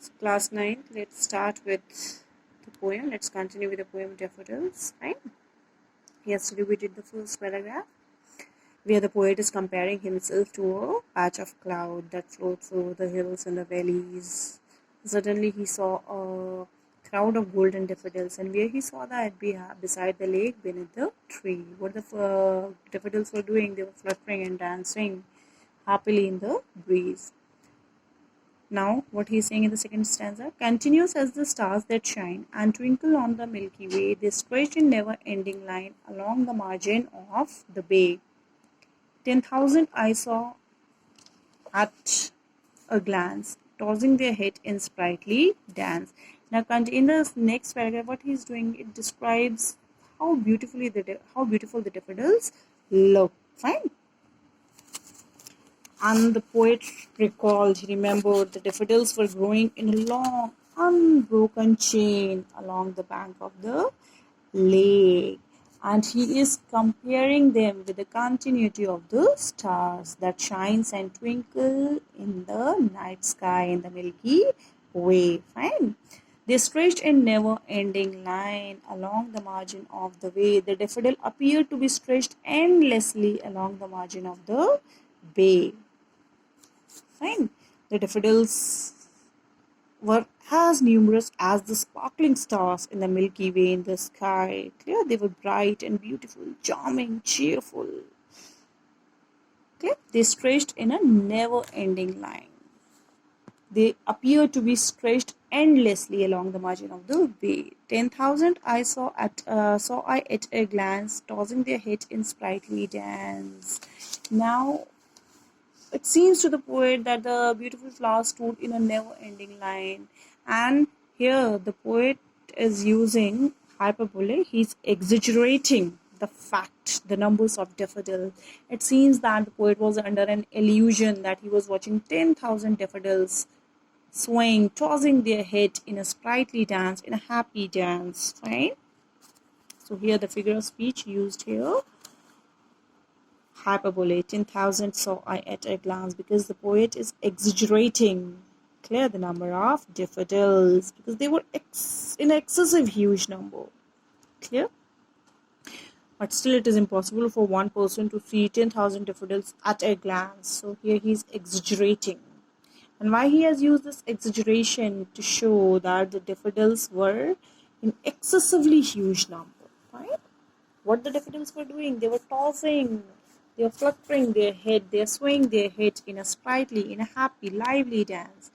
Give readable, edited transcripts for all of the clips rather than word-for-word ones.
So class 9, let's start with the poem. Let's continue with the poem Daffodils. Fine. Yesterday we did the first paragraph where the poet is comparing himself to a patch of cloud that floats through the hills and the valleys. Suddenly he saw a crowd of golden daffodils, and where he saw that beside the lake beneath the tree. What the daffodils were doing, they were fluttering and dancing happily in the breeze. Now, what he's saying in the second stanza, continuous as the stars that shine and twinkle on the Milky Way, they stretch in never-ending line along the margin of the bay. 10,000 I saw at a glance, tossing their head in sprightly dance. Now, in the next paragraph, what he's doing, it describes how beautiful the daffodils look. Fine. And the poet recalled, he remembered, the daffodils were growing in a long, unbroken chain along the bank of the lake. And he is comparing them with the continuity of the stars that shines and twinkle in the night sky in the Milky Way. Fine. They stretched in never-ending line along the margin of the way. The daffodil appeared to be stretched endlessly along the margin of the bay. Fine. The daffodils were as numerous as the sparkling stars in the Milky Way in the sky. Clear, they were bright and beautiful, charming, cheerful. Clear, they stretched in a never-ending line. They appeared to be stretched endlessly along the margin of the bay. 10,000 I saw at a glance, tossing their head in sprightly dance. Now, it seems to the poet that the beautiful flowers stood in a never-ending line, and here the poet is using hyperbole. He's exaggerating the fact, the numbers of daffodils. It seems that the poet was under an illusion that he was watching 10,000 daffodils swaying, tossing their head in a sprightly dance, in a happy dance, right? So here the figure of speech used here, hyperbole. 10,000 saw I at a glance, because the poet is exaggerating, clear, the number of daffodils, because they were in excessive huge number, clear. But still it is impossible for one person to see 10,000 daffodils at a glance. So here he is exaggerating. And why he has used this exaggeration? To show that the daffodils were in excessively huge number, right? What the daffodils were doing, they were tossing, they are fluttering their head, they are swaying their head in a sprightly, in a happy, lively dance.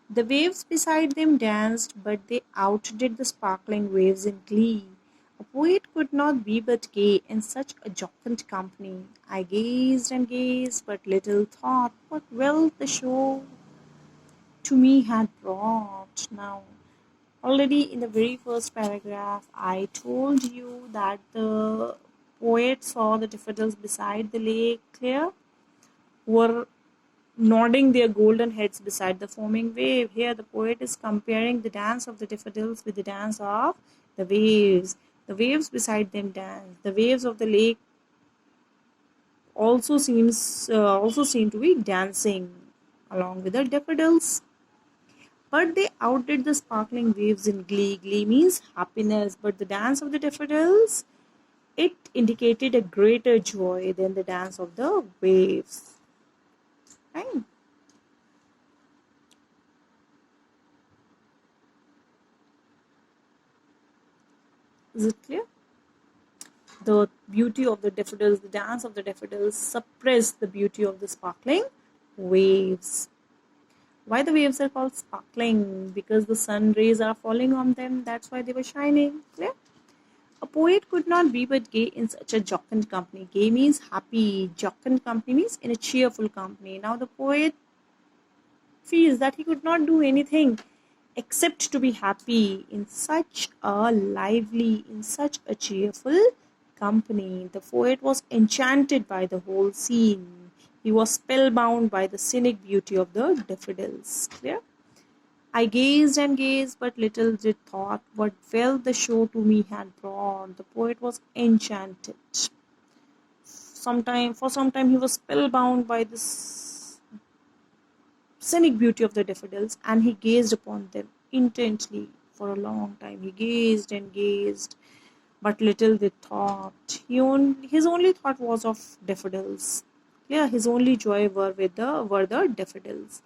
The waves beside them danced, but they outdid the sparkling waves in glee. A poet could not be but gay in such a jocund company. I gazed and gazed, but little thought what wealth the show to me had brought. Now, already in the very first paragraph, I told you that the poet saw the daffodils beside the lake, clear, were nodding their golden heads beside the foaming wave. Here the poet is comparing the dance of the daffodils with the dance of the waves. The waves beside them dance. The waves of the lake also seem to be dancing along with the daffodils. But they outdid the sparkling waves in glee. Glee means happiness, but the dance of the daffodils, it indicated a greater joy than the dance of the waves. Right? Is it clear? The beauty of the daffodils, the dance of the daffodils suppressed the beauty of the sparkling waves. Why the waves are called sparkling? Because the sun rays are falling on them. That's why they were shining. Clear? A poet could not be but gay in such a jocund company. Gay means happy. Jocund company means in a cheerful company. Now the poet feels that he could not do anything except to be happy in such a lively, in such a cheerful company. The poet was enchanted by the whole scene. He was spellbound by the scenic beauty of the daffodils. Clear? I gazed and gazed, but little did thought what wealth the show to me had brought. The poet was enchanted. For some time he was spellbound by this scenic beauty of the daffodils, and he gazed upon them intently for a long time. He gazed and gazed, but little they thought. His only thought was of daffodils. Yeah, his only joy were the daffodils.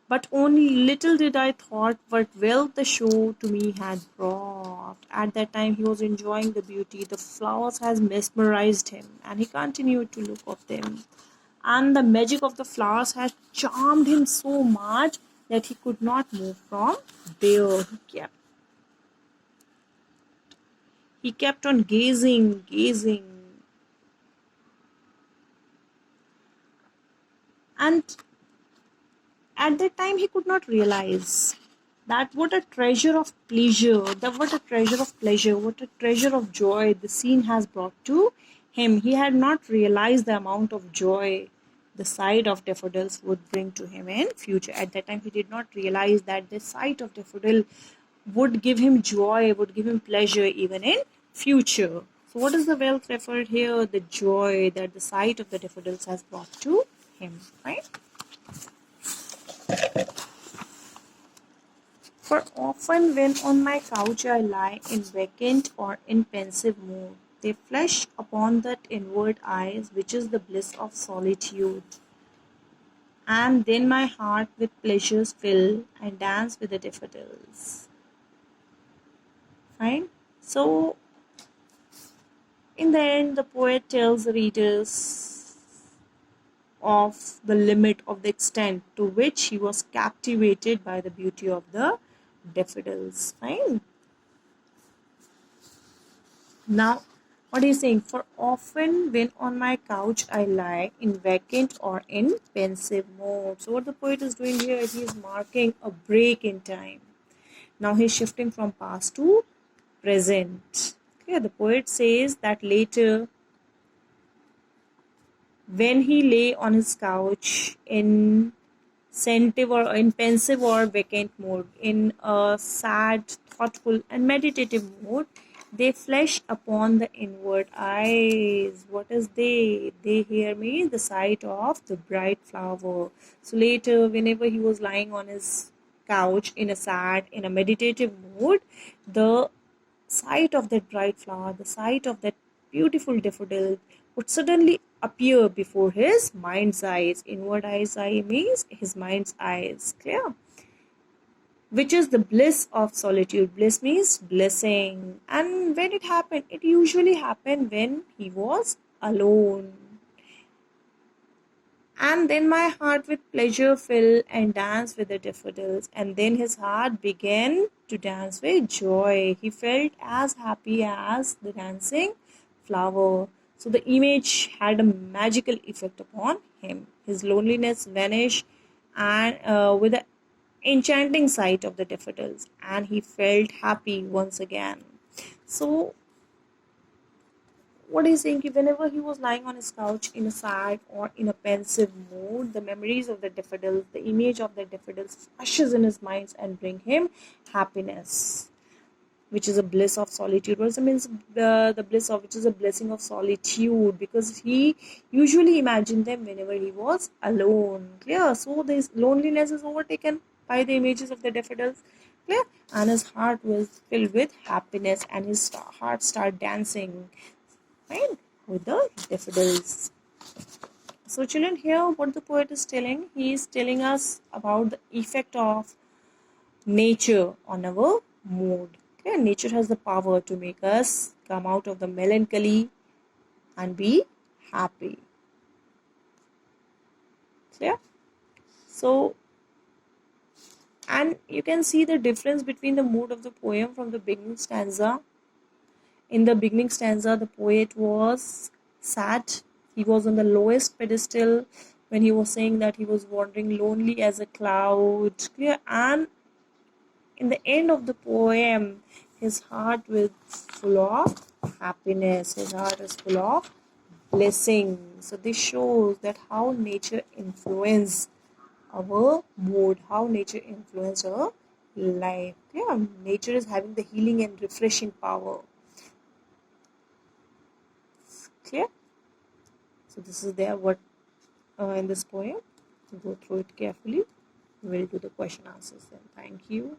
But only little did I thought what wealth the show to me had brought. At that time he was enjoying the beauty. The flowers has mesmerized him, and he continued to look at them. And the magic of the flowers had charmed him so much that he could not move from there. He kept on gazing, gazing. And at that time he could not realize that what a treasure of pleasure, what a treasure of joy the scene has brought to him. He had not realized the amount of joy the sight of daffodils would bring to him in future. At that time he did not realize that the sight of daffodil would give him joy, would give him pleasure even in future. So what is the wealth referred here? The joy that the sight of the daffodils has brought to him, right? For often when on my couch I lie in vacant or in pensive mood, they flash upon that inward eyes which is the bliss of solitude. And then my heart with pleasures fill and dance with the daffodils. Fine. So in the end the poet tells the readers of the limit of the extent to which he was captivated by the beauty of the daffodils. Fine. Now, what is saying? For often when on my couch I lie in vacant or in pensive mode. So what the poet is doing here is he is marking a break in time. Now he's shifting from past to present. Okay, the poet says that later when he lay on his couch in pensive or vacant mode, in a sad, thoughtful, and meditative mode, they flash upon the inward eyes. What is they? They hear me the sight of the bright flower. So later, whenever he was lying on his couch in a meditative mood, the sight of that bright flower, the sight of that beautiful daffodil would suddenly appear before his mind's eyes. Inward eyes, eye means his mind's eyes. Clear? Which is the bliss of solitude. Bliss means blessing. And when it happened, it usually happened when he was alone. And then my heart with pleasure fill and dance with the daffodils. And then his heart began to dance with joy. He felt as happy as the dancing flower. So the image had a magical effect upon him. His loneliness vanished and with the enchanting sight of the daffodils, and he felt happy once again. So what he's saying, whenever he was lying on his couch in a sad or in a pensive mood, the memories of the daffodils, the image of the daffodils flashes in his mind and bring him happiness, which is a bliss of solitude. What does it means? The bliss of which is a blessing of solitude, because he usually imagined them whenever he was alone. Clear? So this loneliness is overtaken by the images of the daffodils. Clear? And his heart was filled with happiness, and his heart started dancing, right, with the daffodils. So children, here what the poet is telling, he is telling us about the effect of nature on our mood. Okay? Nature has the power to make us come out of the melancholy and be happy. Clear? So, and you can see the difference between the mood of the poem from the beginning stanza. In the beginning stanza, the poet was sad. He was on the lowest pedestal when he was saying that he was wandering lonely as a cloud. Clear? And in the end of the poem, his heart was full of happiness. His heart is full of blessing. So this shows that how nature influences our mood, how nature influences our life. Yeah, nature is having the healing and refreshing power. Clear? So this is there what in this poem. Go through it carefully. We'll do the question answers then. Thank you.